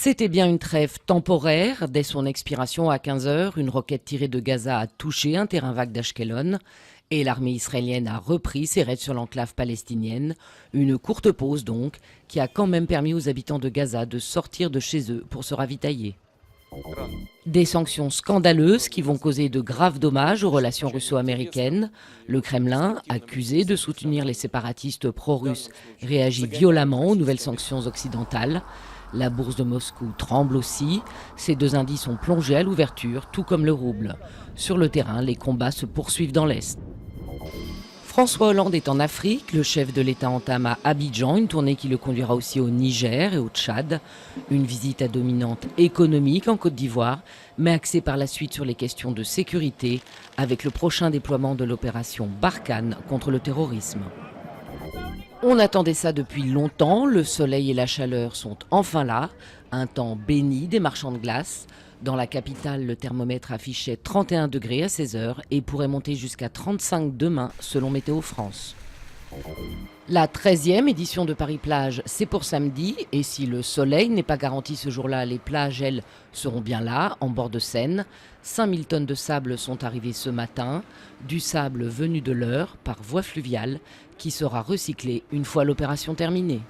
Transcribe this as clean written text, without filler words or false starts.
C'était bien une trêve temporaire. Dès son expiration à 15 heures, une roquette tirée de Gaza a touché un terrain vague d'Ashkelon et l'armée israélienne a repris ses raids sur l'enclave palestinienne. Une courte pause donc, qui a quand même permis aux habitants de Gaza de sortir de chez eux pour se ravitailler. Des sanctions scandaleuses qui vont causer de graves dommages aux relations russo-américaines. Le Kremlin, accusé de soutenir les séparatistes pro-russes, réagit violemment aux nouvelles sanctions occidentales. La bourse de Moscou tremble aussi. Ces deux indices ont plongé à l'ouverture, tout comme le rouble. Sur le terrain, les combats se poursuivent dans l'Est. François Hollande est en Afrique. Le chef de l'État entame à Abidjan une tournée qui le conduira aussi au Niger et au Tchad. Une visite à dominante économique en Côte d'Ivoire, mais axée par la suite sur les questions de sécurité, avec le prochain déploiement de l'opération Barkhane contre le terrorisme. On attendait ça depuis longtemps, le soleil et la chaleur sont enfin là, un temps béni des marchands de glace. Dans la capitale, le thermomètre affichait 31 degrés à 16 heures et pourrait monter jusqu'à 35 demain selon Météo France. La 13e édition de Paris-Plage, c'est pour samedi, et si le soleil n'est pas garanti ce jour-là, les plages, elles, seront bien là, en bord de Seine. 5000 tonnes de sable sont arrivées ce matin, du sable venu de l'Eure par voie fluviale, qui sera recyclé une fois l'opération terminée.